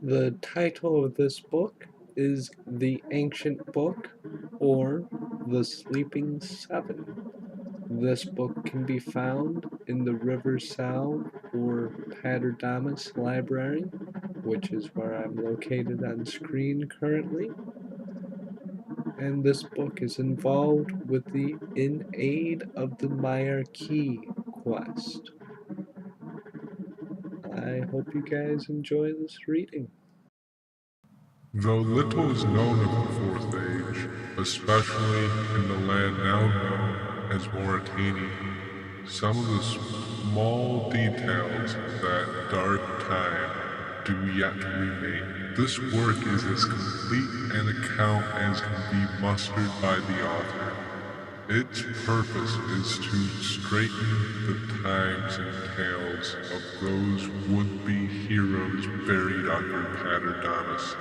The title of this book is The Ancient Book or The Sleeping Seven. This book can be found in the River Sound or Paterdamus Library, which is where I'm located on screen currently. And this book is involved with the In Aid of the Myreque quest. I hope you guys enjoy this reading. Though little is known of the Fourth Age, especially in the land now known as Mauritania, some of the small details of that dark time do yet remain. This work is as complete an account as can be mustered by the author. Its purpose is to straighten the times and tales of those would-be heroes buried under Paterdamus.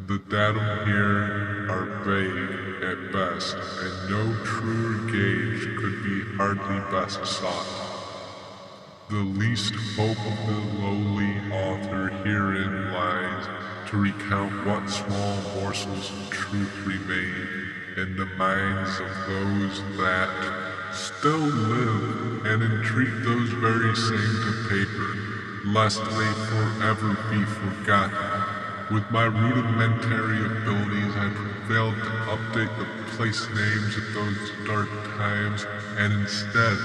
The data here are vague at best, and no truer gauge could be hardly best sought. The least hope of the lowly author herein lies to recount what small morsels of truth remain in the minds of those that still live, and entreat those very same to paper, lest they forever be forgotten. With my rudimentary abilities, I prevailed to update the place names of those dark times, and instead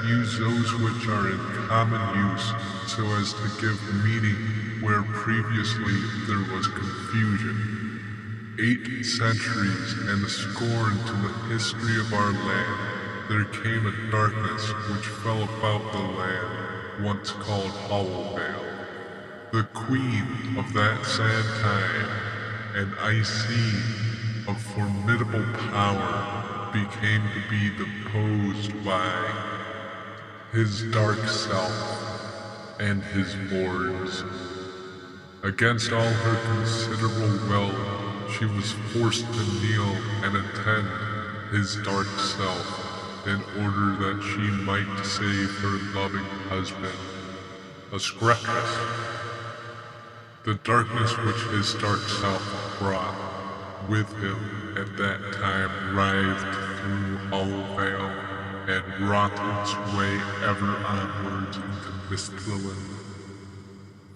use those which are in common use so as to give meaning where previously there was confusion. 8 centuries and a score into the history of our land, there came a darkness which fell about the land once called Hollowvale. The queen of that sad time, and Icene of formidable power, became to be deposed by his dark self and his lords. Against all her considerable will, she was forced to kneel and attend his dark self in order that she might save her loving husband, Asclepius. The darkness which his dark self brought with him at that time writhed through Hollowvale and wrought its way ever onwards into Misthalin.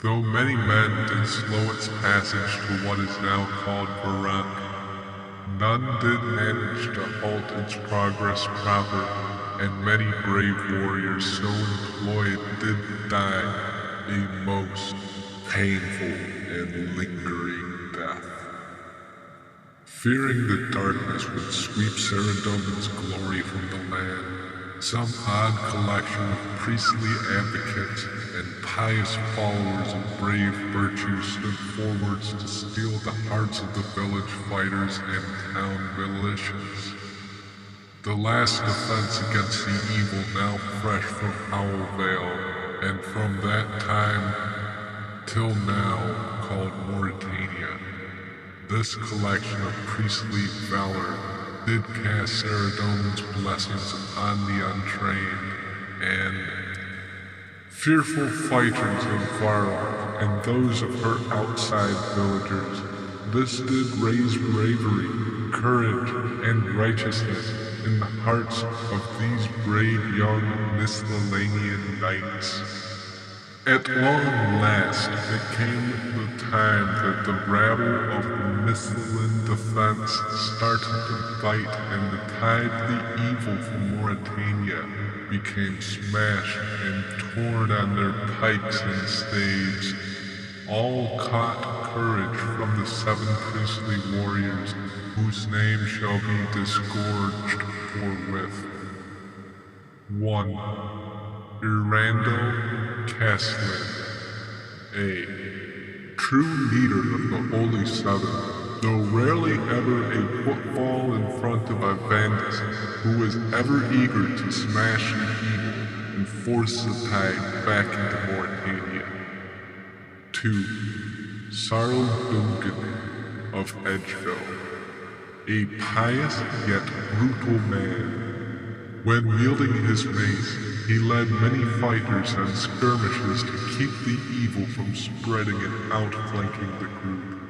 Though many men did slow its passage to what is now called Myreque, none did manage to halt its progress proper, and many brave warriors so employed did die a most painful and lingering death. Fearing the darkness would sweep Saradomin's glory from the land, some odd collection of priestly advocates and pious followers of brave virtue stood forwards to steal the hearts of the village fighters and town militias. The last defense against the evil now fresh from Hollowvale, and from that time till now called Mauritania. This collection of priestly valor did cast Saradomin's blessings upon the untrained, and fearful fighters in far off, and those of her outside villagers. This did raise bravery, courage, and righteousness in the hearts of these brave young Misthalanian knights. At long last, it came the time that the rabble of the Misthalin defense started to fight, and the tide of the evil from Mauritania became smashed and torn on their pikes and staves. All caught courage from the 7 priestly warriors, whose names shall be disgorged forthwith. 1. Irando Caslin, a true leader of the Holy Seven, though rarely ever a footfall in front of a bandit who was ever eager to smash the evil and force the tide back into Mauritania. 2. Sarl Duncan of Edgeville, a pious yet brutal man, When wielding his mace, he led many fighters and skirmishes to keep the evil from spreading and outflanking the group.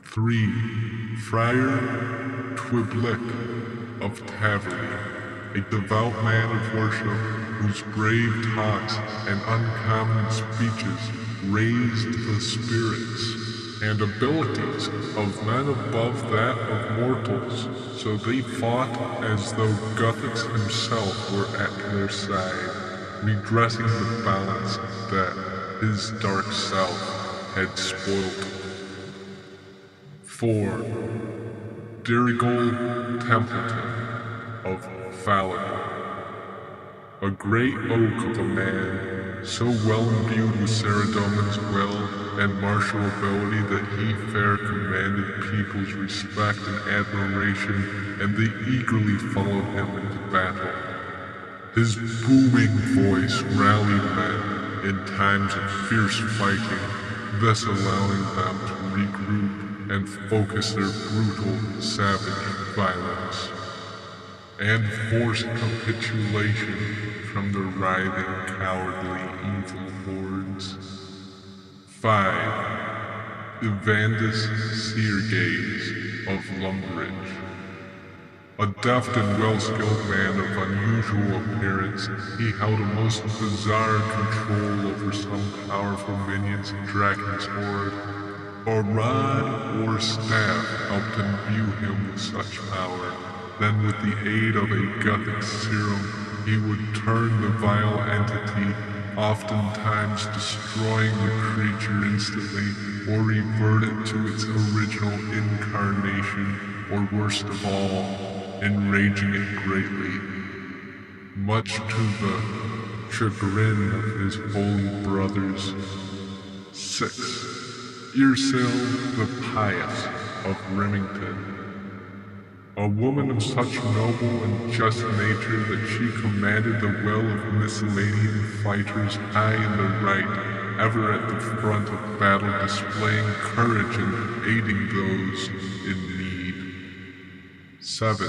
3. Friar Twiblick of Taverny, a devout man of worship whose brave talks and uncommon speeches raised the spirits and abilities of men above that of mortals, so they fought as though Guthix himself were at their side, redressing the balance that his dark self had spoilt. 4. Dirigold Templeton of Fallible, a great oak of a man, so well imbued with Saradomin's will and martial ability that he fair commanded people's respect and admiration, and they eagerly followed him into battle. His booming voice rallied men in times of fierce fighting, thus allowing them to regroup and focus their brutal, savage violence, and force capitulation from the writhing, cowardly, evil hordes. 5. Evandus Seargaze of Lumbridge, a deft and well-skilled man of unusual appearance, he held a most bizarre control over some powerful minions of Draken's horde. A rod or staff helped imbue him with such power. Then with the aid of a Gothic serum, he would turn the vile entity, oftentimes destroying the creature instantly, or revert it to its original incarnation, or worst of all, enraging it greatly, much to the chagrin of his holy brothers. 6. Irsil the Pious of Remington, a woman of such noble and just nature that she commanded the will of Miscellanean fighters high in the right, ever at the front of battle, displaying courage and aiding those in need. 7.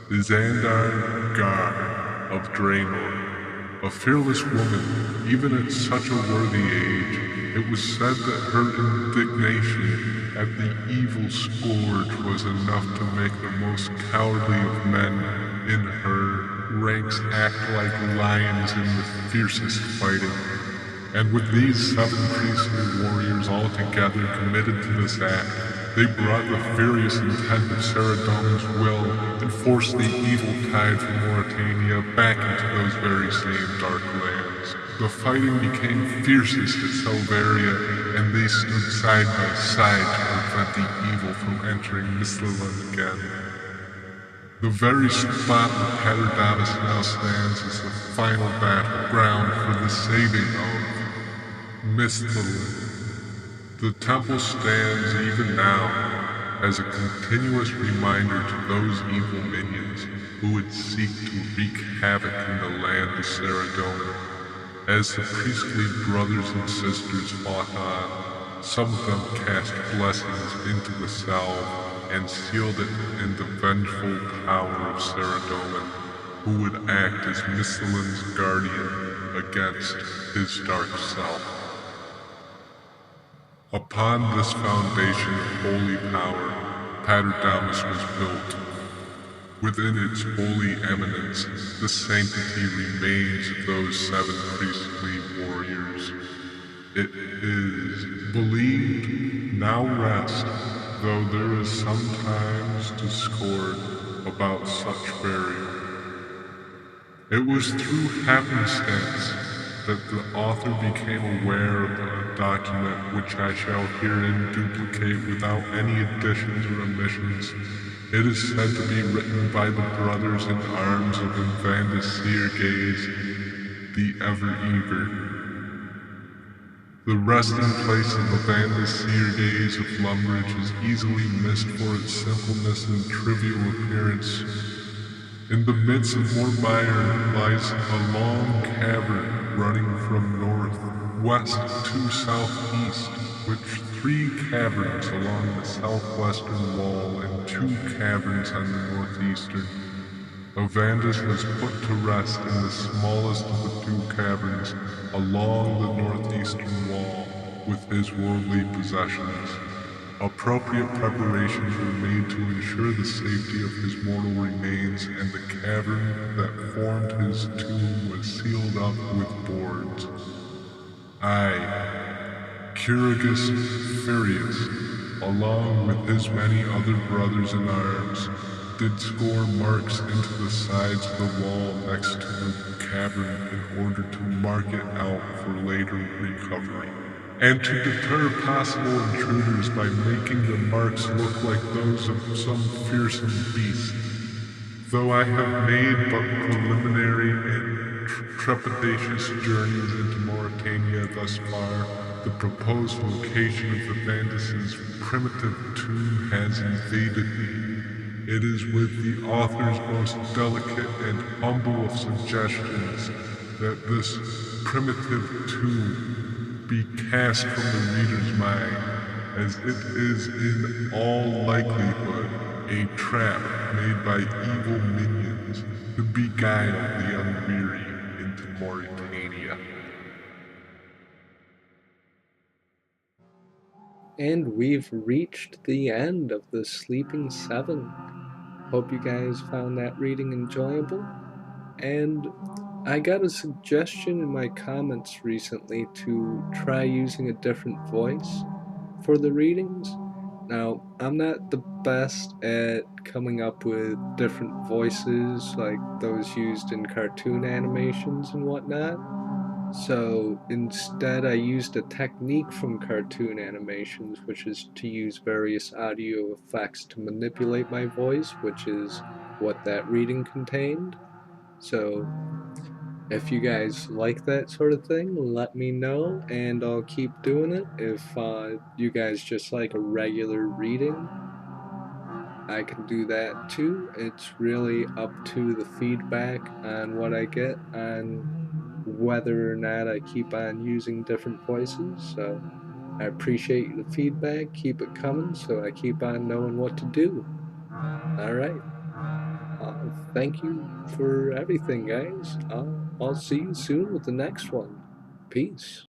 Xandar Gar of Draenor, a fearless woman, even at such a worthy age. It was said that her indignation at the evil scourge was enough to make the most cowardly of men in her ranks act like lions in the fiercest fighting. And with these 7 priestly warriors all together committed to this act, they brought the furious intent of Saradomin's will and forced the evil tide from Mauritania back into those very same dark lands. The fighting became fiercest at Selvaria, and they stood side by side to prevent the evil from entering Misthalin again. The very spot where Paterdatus now stands is the final battleground for the saving of Misthalin. The temple stands even now as a continuous reminder to those evil minions who would seek to wreak havoc in the land of Saradomin. As the priestly brothers and sisters fought on, some of them cast blessings into the salve and sealed it in the vengeful power of Saradomin, who would act as Misthalin's guardian against his dark self. Upon this foundation of holy power, Paterdamus was built. Within its holy eminence, the sanctity remains of those 7 priestly warriors. It is believed now rest, though there is sometimes discord about such burial. It was through happenstance that the author became aware of a document which I shall herein duplicate without any additions or omissions. It is said to be written by the brothers in arms of Evandus Seargaze, the ever-eager. The resting place of Evandus Seargaze of Lumbridge is easily missed for its simpleness and trivial appearance. In the midst of Myreque lies a long cavern running from north-west to southeast, with 3 caverns along the southwestern wall and 2 caverns on the northeastern. Avandus has put to rest in the smallest of the two caverns along the northeastern wall with his worldly possessions. Appropriate preparations were made to ensure the safety of his mortal remains, and the cavern that formed his tomb was sealed up with boards. I, Curigus Furius, along with his many other brothers in arms, did score marks into the sides of the wall next to the cavern in order to mark it out for later recovery, and to deter possible intruders by making the marks look like those of some fearsome beast. Though I have made but preliminary and trepidatious journeys into Mauritania thus far, the proposed location of the Vandus' primitive tomb has evaded me. It is with the author's most delicate and humble of suggestions that this primitive tomb be cast from the reader's mind, as it is in all likelihood a trap made by evil minions to beguile the unweary into Mauritania. And we've reached the end of the Sleeping Seven. Hope you guys found that reading enjoyable. And I got a suggestion in my comments recently to try using a different voice for the readings. Now, I'm not the best at coming up with different voices like those used in cartoon animations and whatnot. So instead, I used a technique from cartoon animations, which is to use various audio effects to manipulate my voice, which is what that reading contained. So if you guys like that sort of thing, let me know and I'll keep doing it. If you guys just like a regular reading, I can do that too. It's really up to the feedback on what I get on whether or not I keep on using different voices. So I appreciate the feedback. Keep it coming so I keep on knowing what to do. All right. Thank you for everything, guys. I'll see you soon with the next one. Peace.